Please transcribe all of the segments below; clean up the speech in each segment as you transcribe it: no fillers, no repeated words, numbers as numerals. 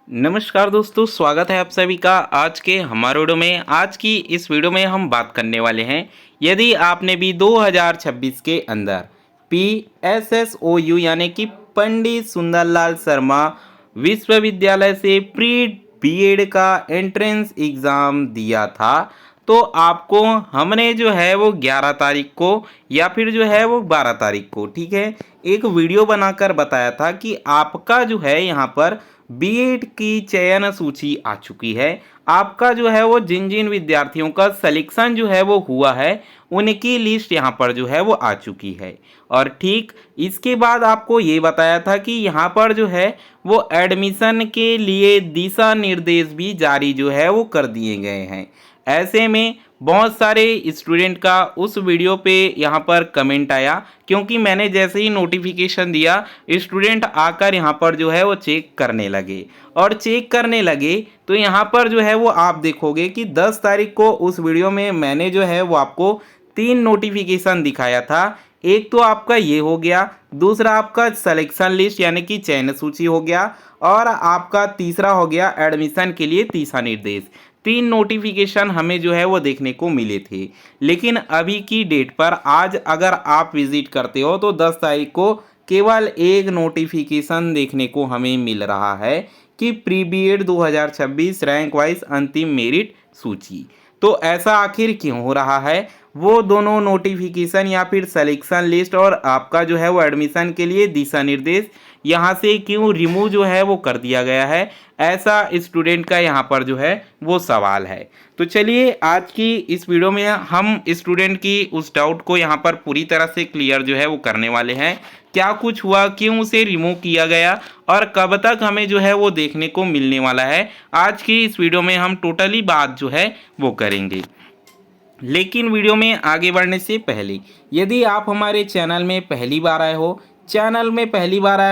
नमस्कार दोस्तों, स्वागत है आप सभी का आज के हमारे वीडियो में। आज की इस वीडियो में हम बात करने वाले हैं, यदि आपने भी 2026 के अंदर PSSOU यानी कि पंडित सुंदरलाल शर्मा विश्वविद्यालय से प्री बीएड का एंट्रेंस एग्ज़ाम दिया था, तो आपको हमने जो है वो 11 तारीख को या फिर जो है वो 12 तारीख को, ठीक है, एक वीडियो बनाकर बताया था कि आपका जो है यहाँ पर बीएड की चयन सूची आ चुकी है। आपका जो है वो जिन जिन विद्यार्थियों का सिलेक्शन जो है वो हुआ है, उनकी लिस्ट यहाँ पर जो है वो आ चुकी है। और ठीक इसके बाद आपको ये बताया था कि यहाँ पर जो है वो एडमिशन के लिए दिशा निर्देश भी जारी जो है वो कर दिए गए हैं। ऐसे में बहुत सारे स्टूडेंट का उस वीडियो पे यहाँ पर कमेंट आया, क्योंकि मैंने जैसे ही नोटिफिकेशन दिया स्टूडेंट आकर यहाँ पर जो है वो चेक करने लगे। और चेक करने लगे तो यहाँ पर जो है वो आप देखोगे कि 10 तारीख को उस वीडियो में मैंने जो है वो आपको 3 नोटिफिकेशन दिखाया था। एक तो आपका ये हो गया, दूसरा आपका सिलेक्शन लिस्ट यानी कि चयन सूची हो गया, और आपका तीसरा हो गया एडमिशन के लिए दिशा निर्देश। 3 नोटिफिकेशन हमें जो है वो देखने को मिले थे। लेकिन अभी की डेट पर आज अगर आप विजिट करते हो तो 10 तारीख को केवल एक नोटिफिकेशन देखने को हमें मिल रहा है कि प्री बीएड 2026 रैंक वाइज अंतिम मेरिट सूची। तो ऐसा आखिर क्यों हो रहा है? वो दोनों नोटिफिकेशन या फिर सिलेक्शन लिस्ट और आपका जो है वो एडमिशन के लिए दिशा निर्देश यहाँ से क्यों रिमूव जो है वो कर दिया गया है, ऐसा स्टूडेंट का यहाँ पर जो है वो सवाल है। तो चलिए आज की इस वीडियो में हम स्टूडेंट की उस डाउट को यहाँ पर पूरी तरह से क्लियर जो है वो करने वाले हैं। क्या कुछ हुआ, क्यों उसे रिमूव किया गया और कब तक हमें जो है वो देखने को मिलने वाला है, आज की इस वीडियो में हम टोटली बात जो है वो करेंगे। लेकिन वीडियो में आगे बढ़ने से पहले यदि आप हमारे चैनल में पहली बार आए हो,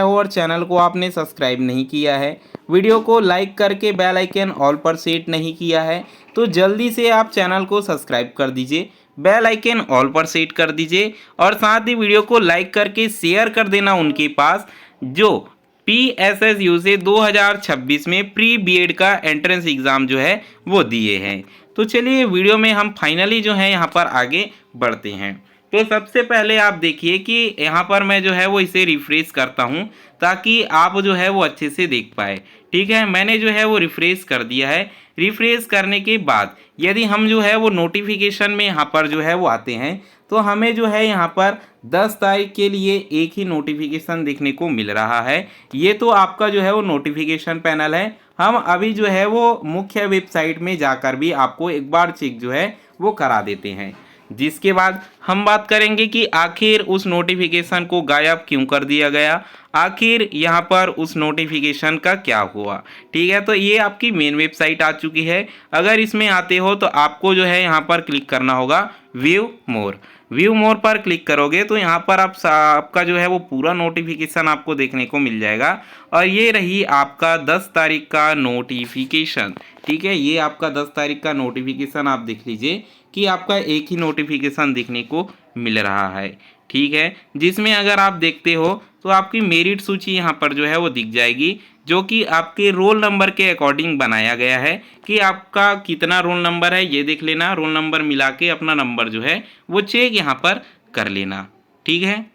और चैनल को आपने सब्सक्राइब नहीं किया है, वीडियो को लाइक करके बेल आइकन ऑल पर सेट नहीं किया है, तो जल्दी से आप चैनल को सब्सक्राइब कर दीजिए, बेल आइकन ऑल पर सेट कर दीजिए, और साथ ही वीडियो को लाइक करके शेयर कर देना उनके पास जो PSSU से 2026 में प्री बीएड का एंट्रेंस एग्ज़ाम जो है वो दिए हैं। तो चलिए वीडियो में हम फाइनली जो है यहाँ पर आगे बढ़ते हैं। तो सबसे पहले आप देखिए कि यहाँ पर मैं जो है वो इसे रिफ्रेश करता हूँ ताकि आप जो है वो अच्छे से देख पाए। ठीक है, मैंने जो है वो रिफ्रेश कर दिया है। रिफ्रेश करने के बाद यदि हम जो है वो नोटिफिकेशन में यहाँ पर जो है वो आते हैं तो हमें जो है यहाँ पर 10 तारीख के लिए एक ही नोटिफिकेशन देखने को मिल रहा है। ये तो आपका जो है वो नोटिफिकेशन पैनल है। हम अभी जो है वो मुख्य वेबसाइट में जाकर भी आपको एक बार चेक जो है वो करा देते हैं, जिसके बाद हम बात करेंगे कि आखिर उस नोटिफिकेशन को गायब क्यों कर दिया गया, आखिर यहाँ पर उस नोटिफिकेशन का क्या हुआ। ठीक है, तो ये आपकी मेन वेबसाइट आ चुकी है। अगर इसमें आते हो तो आपको जो है यहाँ पर क्लिक करना होगा व्यू मोर पर क्लिक करोगे तो यहाँ पर आपका जो है वो पूरा नोटिफिकेशन आपको देखने को मिल जाएगा। और ये रही आपका 10 तारीख का नोटिफिकेशन। ठीक है, ये आपका 10 तारीख का नोटिफिकेशन आप देख लीजिए कि आपका एक ही नोटिफिकेशन देखने को मिल रहा है। ठीक है, जिसमें अगर आप देखते हो तो आपकी मेरिट सूची यहाँ पर जो है वो दिख जाएगी, जो कि आपके रोल नंबर के अकॉर्डिंग बनाया गया है कि आपका कितना रोल नंबर है, ये देख लेना। रोल नंबर मिला के अपना नंबर जो है वो चेक यहाँ पर कर लेना। ठीक है,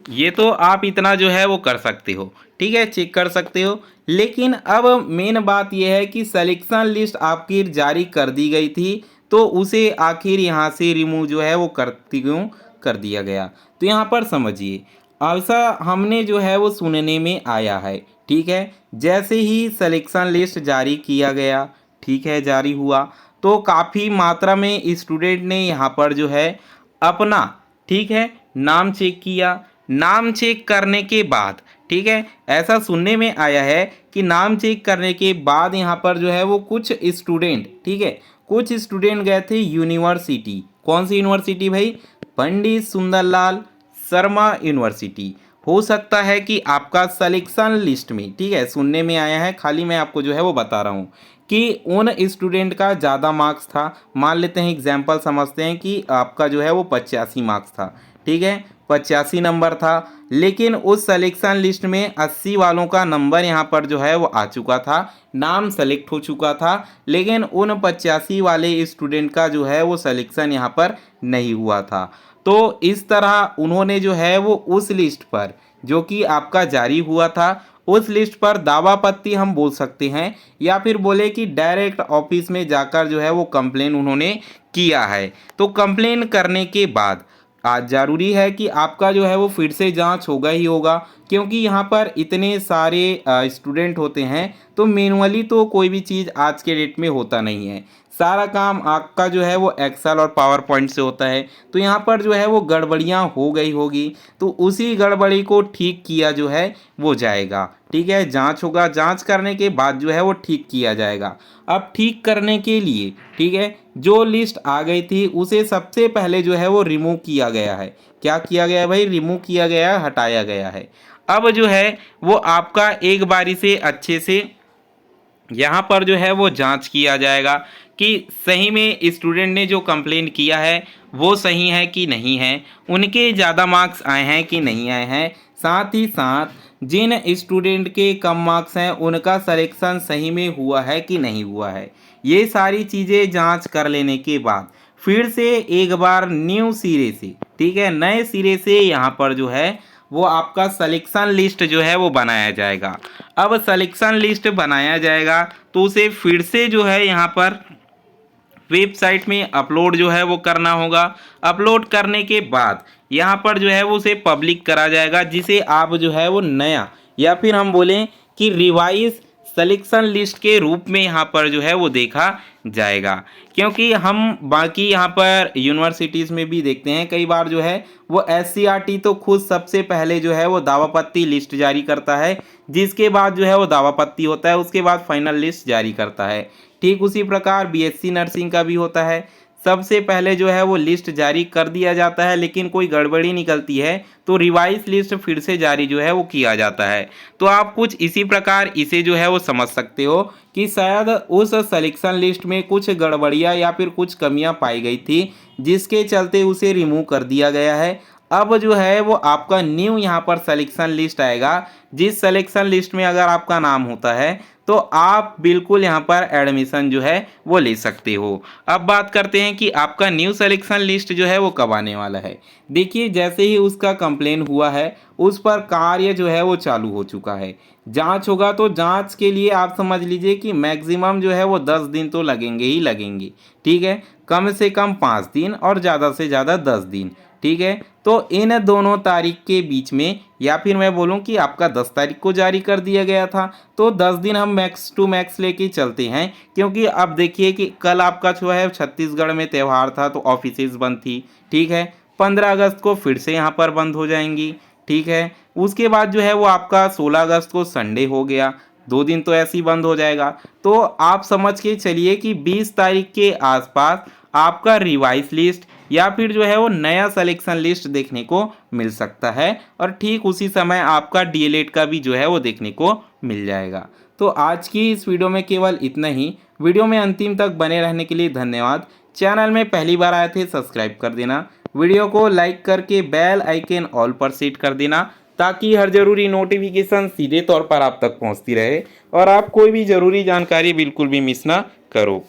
ये तो आप इतना जो है वो कर सकते हो। ठीक है, चेक कर सकते हो। लेकिन अब मेन बात यह है कि सिलेक्शन लिस्ट आपकी जारी कर दी गई थी, तो उसे आखिर यहाँ से रिमूव जो है वो क्यों कर दिया गया। तो यहाँ पर समझिए, ऐसा हमने जो है वो सुनने में आया है। ठीक है, जैसे ही सिलेक्शन लिस्ट जारी किया गया, ठीक है, जारी हुआ तो काफ़ी मात्रा में स्टूडेंट ने यहाँ पर जो है अपना, ठीक है, नाम चेक किया। नाम चेक करने के बाद, ठीक है, ऐसा सुनने में आया है कि नाम चेक करने के बाद यहाँ पर जो है वो कुछ स्टूडेंट, ठीक है, कुछ स्टूडेंट गए थे यूनिवर्सिटी। कौन सी यूनिवर्सिटी भाई? पंडित सुंदरलाल शर्मा यूनिवर्सिटी। हो सकता है कि आपका सिलेक्शन लिस्ट में, ठीक है, सुनने में आया है, खाली मैं आपको जो है वो बता रहा हूँ कि उन स्टूडेंट का ज़्यादा मार्क्स था। मान लेते हैं, एग्जाम्पल समझते हैं कि आपका जो है वो 85 मार्क्स था। ठीक है, 85 नंबर था, लेकिन उस सिलेक्शन लिस्ट में 80 वालों का नंबर यहाँ पर जो है वो आ चुका था, नाम सेलेक्ट हो चुका था, लेकिन उन 85 वाले स्टूडेंट का जो है वो सिलेक्शन यहाँ पर नहीं हुआ था। तो इस तरह उन्होंने जो है वो उस लिस्ट पर जो कि आपका जारी हुआ था, उस लिस्ट पर दावापत्ती हम बोल सकते हैं, या फिर बोले कि डायरेक्ट ऑफिस में जाकर जो है वो कंप्लेन उन्होंने किया है। तो कंप्लेन करने के बाद आज ज़रूरी है कि आपका जो है वो फिर से जांच होगा ही होगा, क्योंकि यहाँ पर इतने सारे स्टूडेंट होते हैं, तो मैनुअली तो कोई भी चीज़ आज के डेट में होता नहीं है। सारा काम आपका जो है वो एक्सेल और पावर पॉइंट से होता है। तो यहाँ पर जो है वो गड़बड़ियाँ हो गई होगी, तो उसी गड़बड़ी को ठीक किया जो है वो जाएगा। ठीक है, जांच होगा, जांच करने के बाद जो है वो ठीक किया जाएगा। अब ठीक करने के लिए, ठीक है, जो लिस्ट आ गई थी उसे सबसे पहले जो है वो रिमूव किया गया है। क्या किया गया है भाई? रिमूव किया गया है, हटाया गया है। अब जो है वो आपका एक बारी से अच्छे से यहाँ पर जो है वो जांच किया जाएगा कि सही में स्टूडेंट ने जो कंप्लेन किया है वो सही है कि नहीं है, उनके ज़्यादा मार्क्स आए हैं कि नहीं आए हैं, साथ ही साथ जिन स्टूडेंट के कम मार्क्स हैं उनका सिलेक्शन सही में हुआ है कि नहीं हुआ है। ये सारी चीज़ें जांच कर लेने के बाद फिर से एक बार न्यू सिरे से, ठीक है, नए सिरे से यहाँ पर जो है वो आपका सिलेक्शन लिस्ट जो है वो बनाया जाएगा। अब सिलेक्शन लिस्ट बनाया जाएगा तो उसे फिर से जो है यहाँ पर वेबसाइट में अपलोड जो है वो करना होगा। अपलोड करने के बाद यहाँ पर जो है वो उसे पब्लिक करा जाएगा, जिसे आप जो है वो नया या फिर हम बोलें कि रिवाइज सिलेक्शन लिस्ट के रूप में यहाँ पर जो है वो देखा जाएगा। क्योंकि हम बाकी यहाँ पर यूनिवर्सिटीज़ में भी देखते हैं कई बार जो है वो SCRT तो खुद सबसे पहले जो है वो दावापत्ती लिस्ट जारी करता है, जिसके बाद जो है वो दावापत्ती होता है, उसके बाद फाइनल लिस्ट जारी करता है। ठीक उसी प्रकार BSc नर्सिंग का भी होता है, सबसे पहले जो है वो लिस्ट जारी कर दिया जाता है, लेकिन कोई गड़बड़ी निकलती है तो रिवाइज लिस्ट फिर से जारी जो है वो किया जाता है। तो आप कुछ इसी प्रकार इसे जो है वो समझ सकते हो कि शायद उस सिलेक्शन लिस्ट में कुछ गड़बड़ियाँ या फिर कुछ कमियां पाई गई थी, जिसके चलते उसे रिमूव कर दिया गया है। अब जो है वो आपका न्यू यहाँ पर सिलेक्शन लिस्ट आएगा, जिस सिलेक्शन लिस्ट में अगर आपका नाम होता है तो आप बिल्कुल यहाँ पर एडमिशन जो है वो ले सकते हो। अब बात करते हैं कि आपका न्यू सिलेक्शन लिस्ट जो है वो कब आने वाला है। देखिए, जैसे ही उसका कंप्लेन हुआ है उस पर कार्य जो है वो चालू हो चुका है। जांच होगा तो जांच के लिए आप समझ लीजिए कि मैक्सिमम जो है वो 10 दिन तो लगेंगे ही लगेंगे। ठीक है, कम से कम 5 दिन और ज़्यादा से ज़्यादा 10 दिन। ठीक है, तो इन दोनों तारीख के बीच में, या फिर मैं बोलूं कि आपका 10 तारीख को जारी कर दिया गया था, तो 10 दिन हम मैक्स टू मैक्स लेके चलते हैं। क्योंकि अब देखिए कि कल आपका जो है छत्तीसगढ़ में त्यौहार था तो ऑफिसेज बंद थी। ठीक है, 15 अगस्त को फिर से यहाँ पर बंद हो जाएंगी। ठीक है, उसके बाद जो है वो आपका 16 अगस्त को संडे हो गया, 2 दिन तो ऐसे ही बंद हो जाएगा। तो आप समझ के चलिए कि 20 तारीख के आसपास आपका रिवाइज लिस्ट या फिर जो है वो नया सिलेक्शन लिस्ट देखने को मिल सकता है, और ठीक उसी समय आपका DLED का भी जो है वो देखने को मिल जाएगा। तो आज की इस वीडियो में केवल इतना ही। वीडियो में अंतिम तक बने रहने के लिए धन्यवाद। चैनल में पहली बार आए थे सब्सक्राइब कर देना, वीडियो को लाइक करके बेल आइकन ऑल पर सेट कर देना, ताकि हर ज़रूरी नोटिफिकेशन सीधे तौर पर आप तक पहुंचती रहे और आप कोई भी ज़रूरी जानकारी बिल्कुल भी मिस ना करो।